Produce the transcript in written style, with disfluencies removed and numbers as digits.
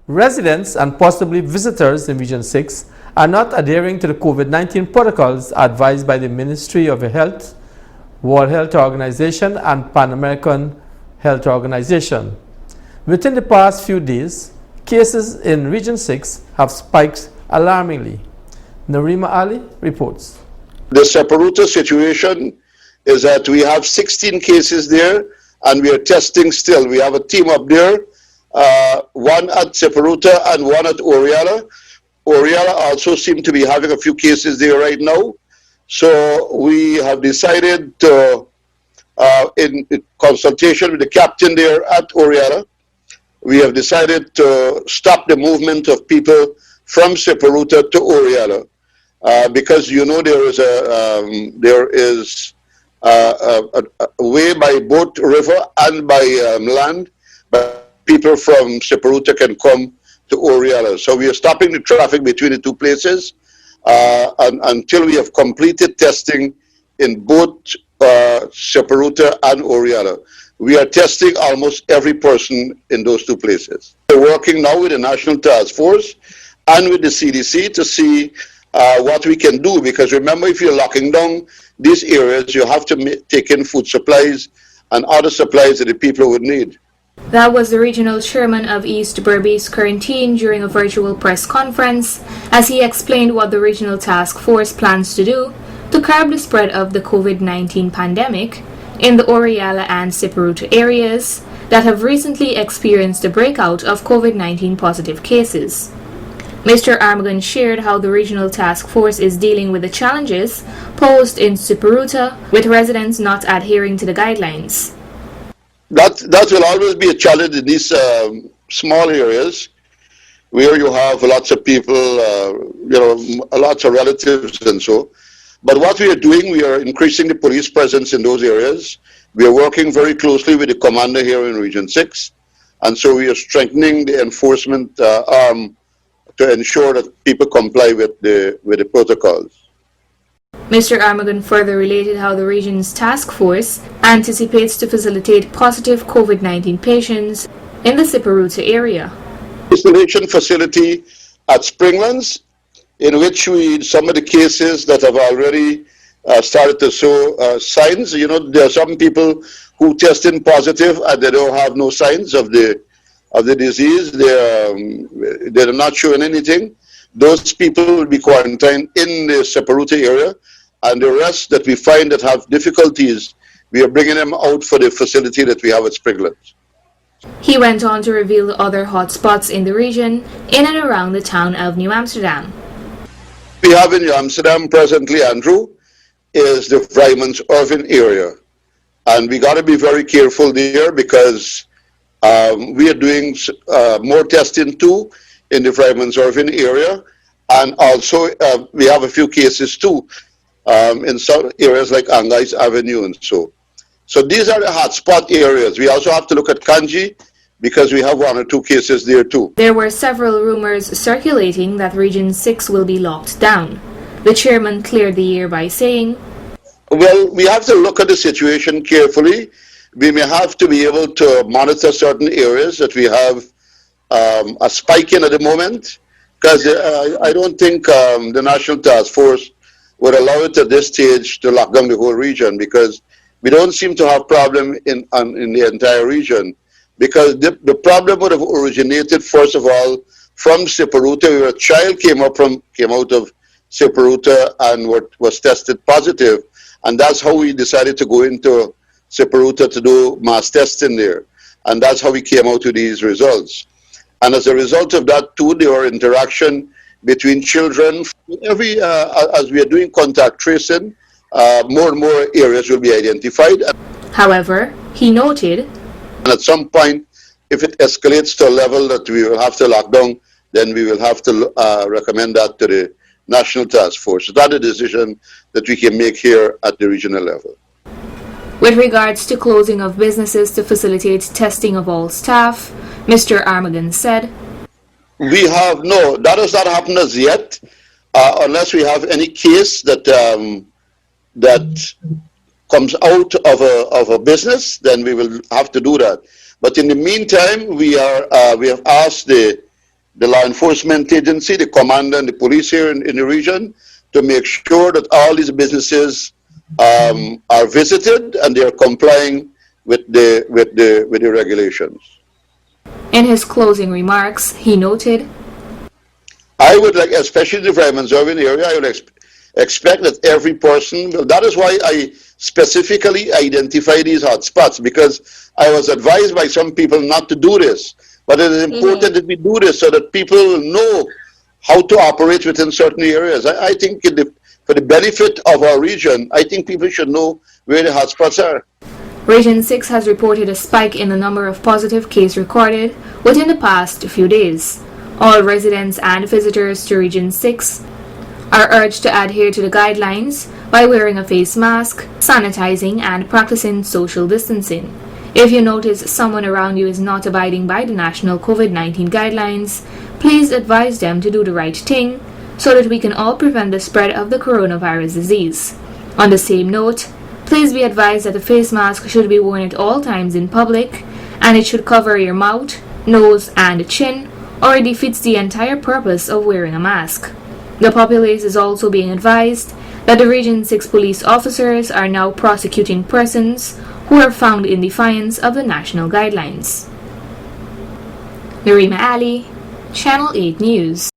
Residents and possibly visitors in Region 6 are not adhering to the COVID-19 protocols advised by the Ministry of Health, World Health Organization, and Pan American Health Organization. Within the past few days, cases in Region 6 have spiked alarmingly. Narima Ali reports. The Separuta situation is that we have 16 cases there and we are testing still. We have a team up there, one at Separuta and one at Oriala. Oriala also seems to be having a few cases there right now. So we have decided to, in consultation with the captain there at Oriala, we have decided to stop the movement of people from Separuta to Oriala. Because you know there is a way by boat, river, and by land, but people from Separuta can come to Oriala. So we are stopping the traffic between the two places until we have completed testing in both Separuta and Oriala. We are testing almost every person in those two places. We're working now with the National Task Force and with the CDC to see what we can do, because remember, if you're locking down these areas, you have to take in food supplies and other supplies that the people would need. That was the regional chairman of East Berbice quarantine during a virtual press conference as he explained what the regional task force plans to do to curb the spread of the COVID-19 pandemic in the Oriala and Separuta areas that have recently experienced a breakout of COVID-19 positive cases. Mr. Armagon shared how the regional task force is dealing with the challenges posed in Separuta with residents not adhering to the guidelines. That will always be a challenge in these small areas where you have lots of people, lots of relatives and so. But what we are doing, we are increasing the police presence in those areas. We are working very closely with the commander here in Region 6. And so we are strengthening the enforcement arm to ensure that people comply with the protocols. Mr. Armagon further related how the region's task force anticipates to facilitate positive COVID-19 patients in the Separuta area. Isolation facility at Springlands, in which some of the cases that have already started to show signs. You know, there are some people who tested positive and they don't have no signs of the disease. They're not showing anything. Those people will be quarantined in the Separuta area, and the rest that we find that have difficulties, we are bringing them out for the facility that we have at Springlands. He went on to reveal the other hotspots in the region in and around the town of New Amsterdam. We have in New Amsterdam presently, Andrew, is the Vrijmans Irvin area. And we got to be very careful there because we are doing more testing too in the Vrijmans Irvin area. And also we have a few cases too in some areas like Angais Avenue and so. So these are the hotspot areas. We also have to look at Kanji because we have one or two cases there too. There were several rumors circulating that Region 6 will be locked down. The chairman cleared the air by saying, well, we have to look at the situation carefully. We may have to be able to monitor certain areas that we have a spike in at the moment, because I don't think the National Task Force would allow it at this stage to lock down the whole region, because we don't seem to have problem in the entire region. Because the problem would have originated, first of all, from Separuta, where a child came out of Separuta and was tested positive. And that's how we decided to go into Separuta to do mass testing there. And that's how we came out with these results. And as a result of that too, there were interaction between children. As we are doing contact tracing, more and more areas will be identified. However, he noted, and at some point, if it escalates to a level that we will have to lock down, then we will have to recommend that to the National Task Force. So that's a decision that we can make here at the regional level. With regards to closing of businesses to facilitate testing of all staff, Mr. Armagon said, that has not happened as yet, unless we have any case that comes out of a business, then we will have to do that. But in the meantime, we have asked the the law enforcement agency, the commander and the police here in the region to make sure that all these businesses are visited and they are complying with the regulations. In his closing remarks, he noted, I would like, especially the Vremanzowen area, I would expect that every person, well, that is why I specifically identify these hotspots, because I was advised by some people not to do this. But it is important that we do this so that people know how to operate within certain areas. I think for the benefit of our region, I think people should know where the hotspots are. Region 6 has reported a spike in the number of positive cases recorded within the past few days. All residents and visitors to Region 6 are urged to adhere to the guidelines by wearing a face mask, sanitizing, and practicing social distancing. If you notice someone around you is not abiding by the national COVID-19 guidelines, please advise them to do the right thing so that we can all prevent the spread of the coronavirus disease. On the same note, please be advised that a face mask should be worn at all times in public, and it should cover your mouth, nose, and chin, or it defeats the entire purpose of wearing a mask. The populace is also being advised that the Region 6 police officers are now prosecuting persons who are found in defiance of the national guidelines. Narima Ali, Channel 8 News.